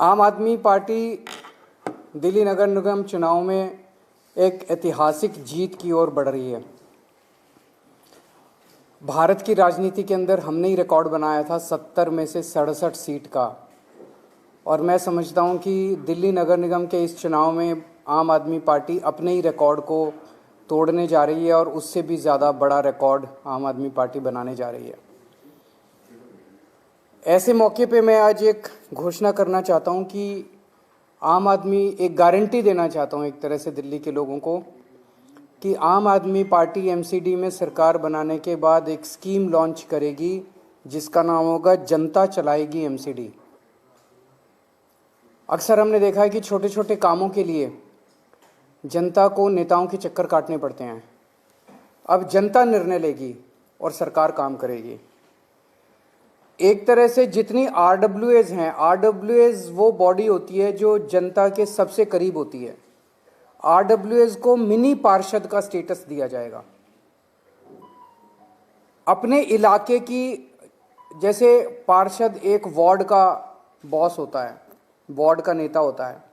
आम आदमी पार्टी दिल्ली नगर निगम चुनाव में एक ऐतिहासिक जीत की ओर बढ़ रही है। भारत की राजनीति के अंदर हमने ही रिकॉर्ड बनाया था 70 में से 67 सीट का, और मैं समझता हूं कि दिल्ली नगर निगम के इस चुनाव में आम आदमी पार्टी अपने ही रिकॉर्ड को तोड़ने जा रही है और उससे भी ज़्यादा बड़ा रिकॉर्ड आम आदमी पार्टी बनाने जा रही है। ऐसे मौके पे मैं आज एक घोषणा करना चाहता हूं कि आम आदमी एक गारंटी देना चाहता हूं एक तरह से दिल्ली के लोगों को कि आम आदमी पार्टी एमसीडी में सरकार बनाने के बाद एक स्कीम लॉन्च करेगी जिसका नाम होगा जनता चलाएगी एमसीडी। अक्सर हमने देखा है कि छोटे छोटे कामों के लिए जनता को नेताओं के चक्कर काटने पड़ते हैं। अब जनता निर्णय लेगी और सरकार काम करेगी। एक तरह से जितनी आरडब्ल्यूएज हैं, आरडब्ल्यूएज वो बॉडी होती है जो जनता के सबसे करीब होती है। आरडब्ल्यूएज को मिनी पार्षद का स्टेटस दिया जाएगा। अपने इलाके की, जैसे पार्षद एक वार्ड का बॉस होता है, वार्ड का नेता होता है,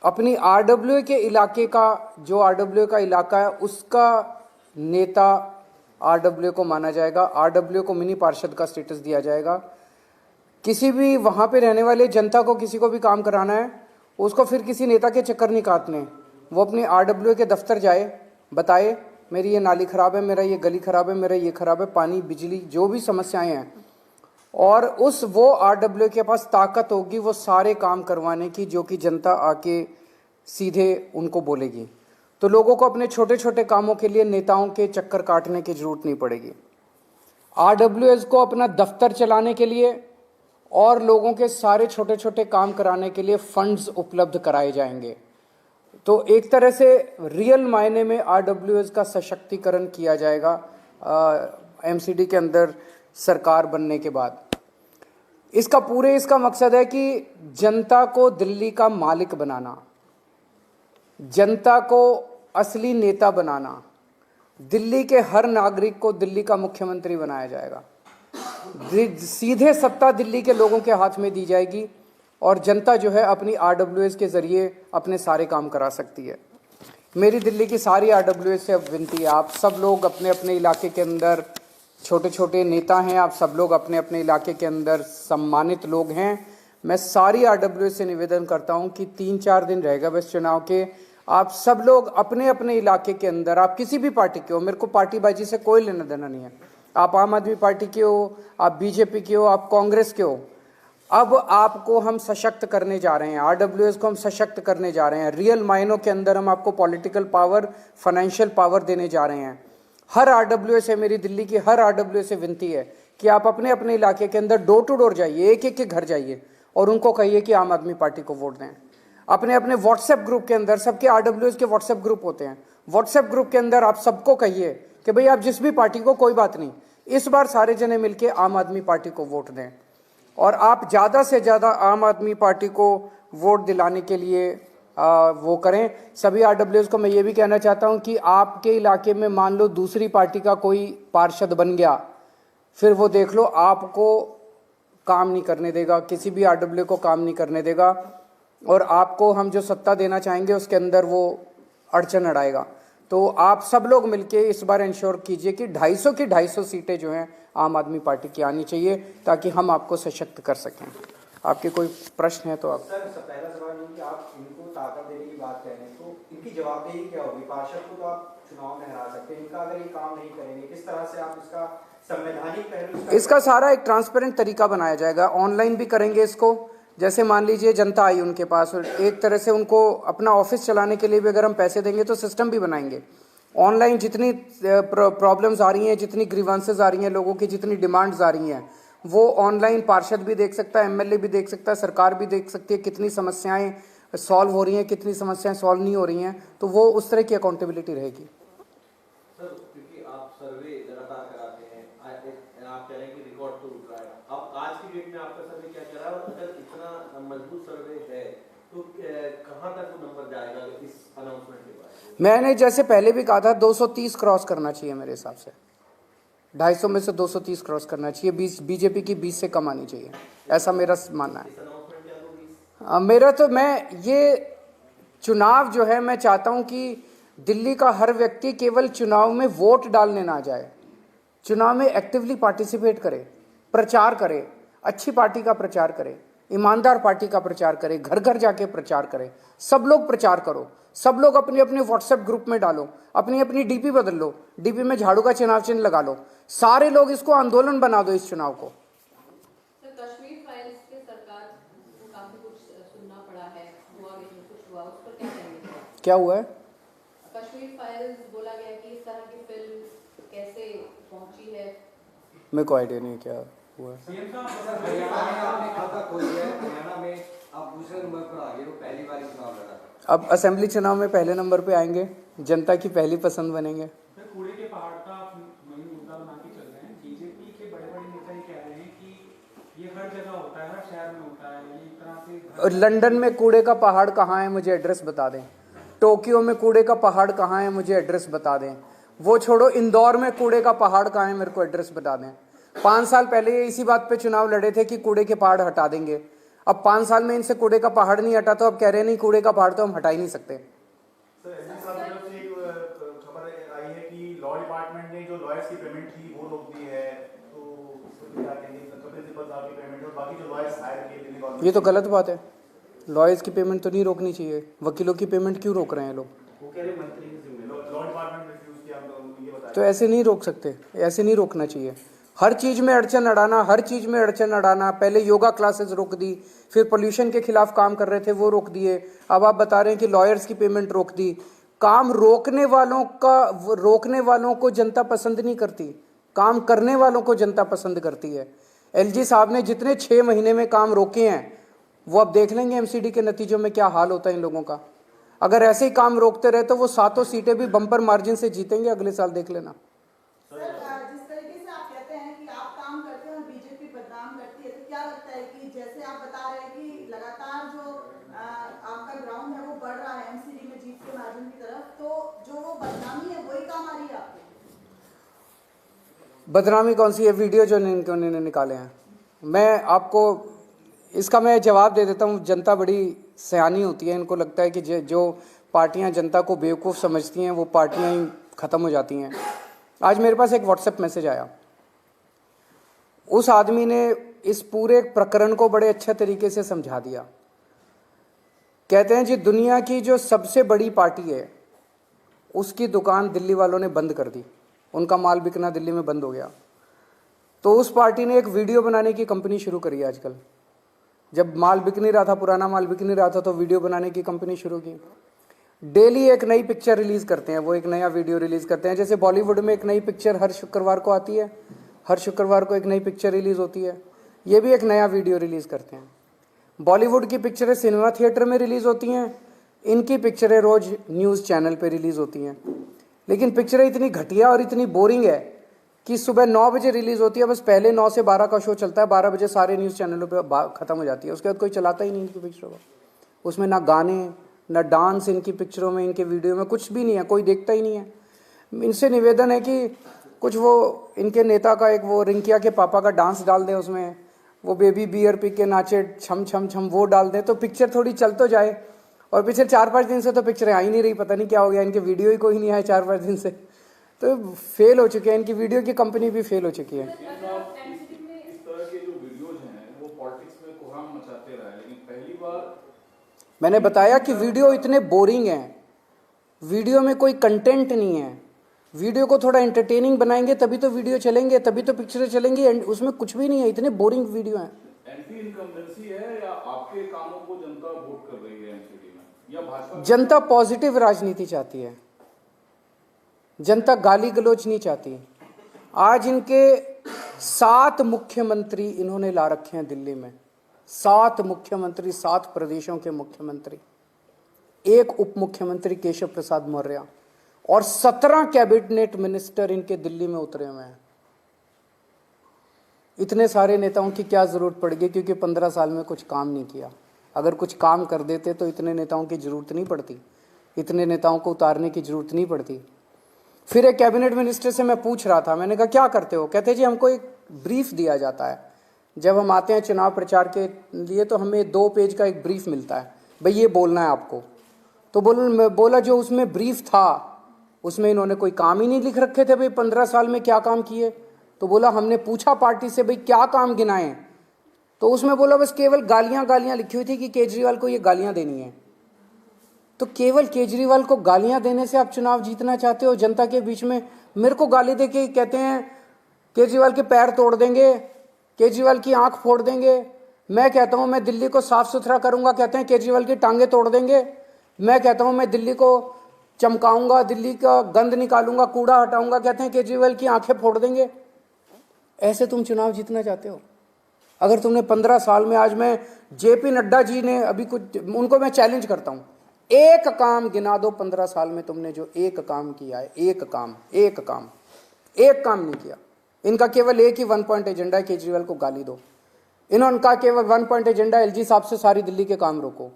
अपनी आरडब्ल्यूए के इलाके का, जो आरडब्ल्यूए का इलाका है उसका नेता आरडब्ल्यूए को माना जाएगा। आरडब्ल्यूए को मिनी पार्षद का स्टेटस दिया जाएगा। किसी भी वहाँ पे रहने वाले जनता को किसी को भी काम कराना है, उसको फिर किसी नेता के चक्कर नहीं काटने। वो अपनी आरडब्ल्यूए के दफ्तर जाए, बताए मेरी ये नाली ख़राब है, मेरा ये गली ख़राब है, मेरा ये ख़राब है, पानी बिजली जो भी समस्याएं हैं, और वो आरडब्ल्यूए के पास ताकत होगी वो सारे काम करवाने की जो कि जनता आके सीधे उनको बोलेगी। तो लोगों को अपने छोटे छोटे कामों के लिए नेताओं के चक्कर काटने की जरूरत नहीं पड़ेगी। आरडब्ल्यूएस को अपना दफ्तर चलाने के लिए और लोगों के सारे छोटे छोटे काम कराने के लिए फंड्स उपलब्ध कराए जाएंगे। तो एक तरह से रियल मायने में आरडब्ल्यूएस का सशक्तिकरण किया जाएगा एमसीडी के अंदर सरकार बनने के बाद। इसका मकसद है कि जनता को दिल्ली का मालिक बनाना, जनता को असली नेता बनाना, दिल्ली के हर नागरिक को दिल्ली का मुख्यमंत्री बनाया जाएगा। सीधे सत्ता दिल्ली के लोगों के हाथ में दी जाएगी और जनता जो है अपनी आरडब्ल्यूएस के जरिए अपने सारे काम करा सकती है। मेरी दिल्ली की सारी आरडब्ल्यूएस से अब विनती है, आप सब लोग अपने अपने इलाके के अंदर छोटे छोटे नेता हैं, आप सब लोग अपने अपने इलाके के अंदर सम्मानित लोग हैं। मैं सारी आरडब्ल्यूएस से निवेदन करता हूं कि 3-4 दिन रहेगा बस चुनाव के, आप सब लोग अपने अपने इलाके के अंदर, आप किसी भी पार्टी के हो, मेरे को पार्टीबाजी से कोई लेना देना नहीं है, आप आम आदमी पार्टी के हो, आप बीजेपी के हो, आप कांग्रेस के हो, अब आपको हम सशक्त करने जा रहे हैं, आरडब्ल्यूएस को हम सशक्त करने जा रहे हैं। रियल मायनों के अंदर हम आपको पॉलिटिकल पावर, फाइनेंशियल पावर देने जा रहे हैं। हर आरडब्ल्यूएस से, मेरी दिल्ली की हर आरडब्ल्यूएस से विनती है कि आप अपने अपने इलाके के अंदर डोर टू डोर जाइए, एक एक के घर जाइए और उनको कहिए कि आम आदमी पार्टी को वोट दें। अपने अपने व्हाट्सएप ग्रुप के अंदर, सबके आरडब्ल्यूएस के व्हाट्सएप ग्रुप होते हैं, व्हाट्सएप ग्रुप के अंदर आप सबको कहिए कि भाई आप जिस भी पार्टी को, कोई बात नहीं, इस बार सारे जने मिलके आम आदमी पार्टी को वोट दें। और आप ज़्यादा से ज़्यादा आम आदमी पार्टी को वोट दिलाने के लिए वो करें। सभी आरडब्ल्यूएस को मैं ये भी कहना चाहता हूँ कि आपके इलाके में मान लो दूसरी पार्टी का कोई पार्षद बन गया, फिर वो देख लो आपको काम नहीं करने देगा, किसी भी आरडब्ल्यू को काम नहीं करने देगा, और आपको हम जो सत्ता देना चाहेंगे उसके अंदर वो अड़चन अड़ाएगा। तो आप सब लोग मिलके इस बार इंश्योर कीजिए कि 250 की 250 सीटें जो हैं आम आदमी पार्टी की आनी चाहिए ताकि हम आपको सशक्त कर सकें। आपके कोई प्रश्न है तो आप। सर, पहला सवाल ये कि आप इनको ताकत देने की बात कह रहे हैं, तो इनकी जवाबदेही क्या होगी? पार्षद को तो आप चुनाव में हरा सकते हैं, इनका अगर ये काम नहीं करेंगे, किस तरह से आप इसका संवैधानिक पहलू, इसका सारा एक ट्रांसपेरेंट तरीका बनाया जाएगा। ऑनलाइन भी करेंगे इसको। जैसे मान लीजिए जनता आई उनके पास, एक तरह से उनको अपना ऑफिस चलाने के लिए भी अगर हम पैसे देंगे तो सिस्टम भी बनाएंगे ऑनलाइन। जितनी प्रॉब्लम्स आ रही हैं, जितनी ग्रीवांसेस आ रही हैं, लोगों की जितनी डिमांड्स आ रही हैं, वो ऑनलाइन पार्षद भी देख सकता है, एमएलए भी देख सकता है, सरकार भी देख सकती है कितनी समस्याएं सॉल्व हो रही हैं, कितनी समस्याएं सॉल्व नहीं हो रही हैं। तो वो उस तरह की अकाउंटेबिलिटी रहेगी। सर, क्योंकि आप सर्वे लगातार कराते हैं, आप कह रहे हैं कि रिकॉर्ड तो उठ रहा है, अब आज की डेट में आपका सर्वे क्या कह रहा है, और अगर इतना मजबूत सर्वे है तो कहाँ तक वो नंबर जाएगा इस अनाउंसमेंट के बाद? मैंने जैसे पहले भी कहा था 230 क्रॉस करना चाहिए मेरे हिसाब से, 250 में से 230 क्रॉस करना चाहिए। बीजेपी की 20 से कम आनी चाहिए, ऐसा मेरा मानना है। मेरा तो मैं ये चुनाव जो है मैं चाहता हूं कि दिल्ली का हर व्यक्ति केवल चुनाव में वोट डालने ना जाए, चुनाव में एक्टिवली पार्टिसिपेट करे, प्रचार करे, अच्छी पार्टी का प्रचार करे, ईमानदार पार्टी का प्रचार करे, घर घर जाके प्रचार करे। सब लोग प्रचार करो, सब लोग अपने अपने व्हाट्सएप ग्रुप में डालो, अपनी अपनी डीपी बदल लो, डीपी में झाड़ू का चुनाव चिन्ह लगा लो, सारे लोग इसको आंदोलन बना दो इस चुनाव को। कश्मीर फाइल्स के सरकार को काफी कुछ सुनना पड़ा है, हुआ भी नहीं, कुछ हुआ, उस पर क्या कहेंगे? क्या हुआ है? कश्मीर फाइल्स बोला गया कि इस तरह की फिल्म कैसे पहुंची है? मेरे को आइडिया नहीं क्या हुआ है। हरियाणा में आपने खाता खोल दिया है, हरियाणा में आप दूसरे नंबर पर आ गए, वो पहली बार चुनाव लड़ा। अब असेंबली चुनाव में पहले नंबर पे आएंगे, जनता की पहली पसंद बनेंगे। कूड़े के पहाड़ का वही मुद्दा बना के चल रहे हैं। बीजेपी के बड़े बड़े नेता ये कह रहे हैं कि ये हर जगह होता है, हर शहर में होता है, ये एक तरह से। और लंदन में कूड़े का पहाड़ कहाँ है मुझे एड्रेस बता दें। टोक्यो में कूड़े का पहाड़ कहाँ है मुझे एड्रेस बता दें। वो छोड़ो, इंदौर में कूड़े का पहाड़ कहाँ है मेरे को एड्रेस बता दें। 5 साल पहले ये इसी बात पे चुनाव लड़े थे कि कूड़े के पहाड़ हटा देंगे। अब 5 साल में इनसे कूड़े का पहाड़ नहीं हटा, तो अब कह रहे नहीं कूड़े का पहाड़ तो हम हटा ही नहीं सकते। खबर आई है कि लॉ डिपार्टमेंट ने जो लॉयर्स की पेमेंट थी वो रोक दी है, तो क्या कहेंगे? कपिल सिब्बल साहब की पेमेंट और बाकी जो लॉयर्स हायर किए दिल्ली गवर्नमेंट, ये तो गलत बात है। लॉयर्स की पेमेंट तो नहीं रोकनी चाहिए, वकीलों की पेमेंट क्यों रोक रहे हैं लोग? वो कह रहे मंत्री की जिम्मेदारी, लॉ डिपार्टमेंट रिफ्यूज किया, हम ये बताया। तो ऐसे नहीं रोक सकते, ऐसे नहीं रोकना चाहिए। हर चीज में अड़चन अड़ाना, हर चीज में अड़चन अड़ाना। पहले योगा क्लासेस रोक दी, फिर पोल्यूशन के खिलाफ काम कर रहे थे वो रोक दिए, अब आप बता रहे हैं कि लॉयर्स की पेमेंट रोक दी। काम रोकने वालों को जनता पसंद नहीं करती, काम करने वालों को जनता पसंद करती है। एलजी साहब ने जितने 6 महीने में काम रोके हैं वो अब देख लेंगे एमसीडी के नतीजों में क्या हाल होता है इन लोगों का। अगर ऐसे ही काम रोकते रहे तो वो 7 सीटें भी बम्पर मार्जिन से जीतेंगे अगले साल, देख लेना। जिस तरीके से आप कहते हैं कि आप काम करते हैं और बीजेपी बदनाम करती है, तो क्या लगता है कि जैसे आप बता रहे हैं कि लगातार जो आपका ग्राउंड है वो बढ़ रहा है एमसीडी में जीत के मार्जिन की तरफ, तो जो वो बदनामी है वही काम आ रही है आपको? बदनामी कौन सी है? वीडियो जो इन्होंने निकाले हैं, मैं आपको इसका मैं जवाब दे देता हूँ। जनता बड़ी सयानी होती है, इनको लगता है कि जो पार्टियां जनता को बेवकूफ़ समझती हैं वो पार्टियां ही ख़त्म हो जाती हैं। आज मेरे पास एक व्हाट्सएप मैसेज आया, उस आदमी ने इस पूरे प्रकरण को बड़े अच्छे तरीके से समझा दिया। कहते हैं जी दुनिया की जो सबसे बड़ी पार्टी है उसकी दुकान दिल्ली वालों ने बंद कर दी, उनका माल बिकना दिल्ली में बंद हो गया। तो उस पार्टी ने एक वीडियो बनाने की कंपनी शुरू करी है आजकल। जब माल बिक नहीं रहा था, पुराना माल बिक नहीं रहा था, तो वीडियो बनाने की कंपनी शुरू की। डेली एक नई पिक्चर रिलीज करते हैं, वो एक नया वीडियो रिलीज करते हैं। जैसे बॉलीवुड में एक नई पिक्चर हर शुक्रवार को आती है, हर शुक्रवार को एक नई पिक्चर रिलीज होती है, ये भी एक नया वीडियो रिलीज करते हैं। बॉलीवुड की पिक्चरें सिनेमा थिएटर में रिलीज होती हैं, इनकी पिक्चरें रोज न्यूज़ चैनल पे रिलीज होती हैं। लेकिन पिक्चरें इतनी घटिया और इतनी बोरिंग है कि सुबह 9 बजे रिलीज होती है, बस पहले 9 से 12 का शो चलता है, 12 बजे सारे न्यूज़ चैनलों पे खत्म हो जाती है, उसके बाद कोई चलाता ही नहीं इनकी पिक्चरों को। उसमें ना गाने ना डांस, इनकी पिक्चरों में, इनके वीडियो में कुछ भी नहीं है, कोई देखता ही नहीं है। इनसे निवेदन है कि कुछ वो इनके नेता का एक वो रिंकिया के पापा का डांस डाल दें, उसमें वो बेबी बियर पी के नाचे छम छम छम, वो डाल दें तो पिक्चर थोड़ी चल तो जाए। और पिछले 4-5 दिन से तो पिक्चरें आ ही नहीं रही, पता नहीं क्या हो गया, इनके वीडियो ही कोई नहीं आए 4-5 दिन से, तो फेल हो चुके हैं, इनकी वीडियो की कंपनी भी फेल हो चुकी है। इस तरह के जो वीडियोज हैं वो पॉलिटिक्स में कोहराम मचाते रहे, लेकिन पहली बार मैंने बताया कि वीडियो इतने बोरिंग हैं, वीडियो में कोई कंटेंट नहीं है। वीडियो को थोड़ा एंटरटेनिंग बनाएंगे तभी तो वीडियो चलेंगे, तभी तो पिक्चरें चलेंगी, उसमें कुछ भी नहीं है, इतने बोरिंग वीडियो हैं। एंटी इनकम्बेंसी है या आपके कामों को जनता वोट कर रही है एमसीडी में, या भाजपा? जनता पॉजिटिव राजनीति चाहती है, जनता गाली गलौज नहीं चाहती। आज इनके 7 मुख्यमंत्री इन्होंने ला रखे हैं दिल्ली में, 7 मुख्यमंत्री, 7 प्रदेशों के मुख्यमंत्री, 1 उप मुख्यमंत्री केशव प्रसाद मौर्य और 17 कैबिनेट मिनिस्टर इनके दिल्ली में उतरे हुए हैं। इतने सारे नेताओं की क्या जरूरत पड़ेगी, क्योंकि 15 साल में कुछ काम नहीं किया। अगर कुछ काम कर देते तो इतने नेताओं की जरूरत नहीं पड़ती, इतने नेताओं को उतारने की जरूरत नहीं पड़ती। फिर एक कैबिनेट मिनिस्टर से मैं पूछ रहा था, मैंने कहा क्या करते हो? कहते जी हमको एक ब्रीफ दिया जाता है जब हम आते हैं चुनाव प्रचार के लिए तो हमें 2 पेज का एक ब्रीफ मिलता है, भाई ये बोलना है आपको। तो बोला जो उसमें ब्रीफ था उसमें इन्होंने कोई काम ही नहीं लिख रखे थे, भाई 15 साल में क्या काम किए। तो बोला हमने पूछा पार्टी से भाई क्या काम गिनाए, तो उसमें बोला बस केवल गालियां लिखी हुई थी कि केजरीवाल को ये गालियां देनी है। तो केवल केजरीवाल को गालियां देने से आप चुनाव जीतना चाहते हो? जनता के बीच में मेरे को गाली दे के कहते हैं केजरीवाल के पैर तोड़ देंगे, केजरीवाल की आंख फोड़ देंगे। मैं कहता हूं मैं दिल्ली को साफ सुथरा करूंगा, कहते हैं केजरीवाल की टांगे तोड़ देंगे। मैं कहता हूं मैं दिल्ली को चमकाऊंगा, दिल्ली का गंद निकालूंगा, कूड़ा हटाऊंगा, कहते हैं केजरीवाल की आंखें फोड़ देंगे। ऐसे तुम चुनाव जीतना चाहते हो? अगर तुमने 15 साल में, आज मैं जेपी नड्डा जी ने अभी कुछ, उनको मैं चैलेंज करता हूं, एक काम गिना दो 15 साल में तुमने जो एक काम किया है। एक काम नहीं किया। इनका केवल एक ही 1 पॉइंट एजेंडा है, केजरीवाल को गाली दो। इन्होंने कहा केवल 1 पॉइंट एजेंडा, एलजी साहब से सारी दिल्ली के काम रोको।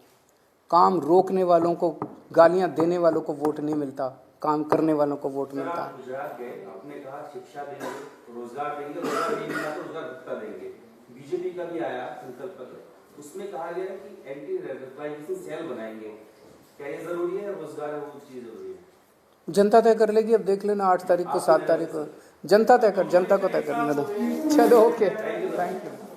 काम रोकने वालों को, गालियां देने वालों को वोट नहीं मिलता, काम करने वालों को वोट मिलता है। गुजरात गए, आपने कहा शिक्षा देंगे, रोजगार देंगे, रोजगार नहीं मिला तो रोजगार भत्ता देंगे। बीजेपी का भी आया संकल्प पत्र, उसमें कहा गया कि एंटी रेडिकलाइजेशन सेल बनाएंगे। क्या ये जरूरी है? रोजगार है वो चीज जरूरी है? जनता तय कर लेगी। अब देख लेना 8 तारीख को, 7 तारीख को जनता को तय करने दो। चलो ओके, थैंक यू।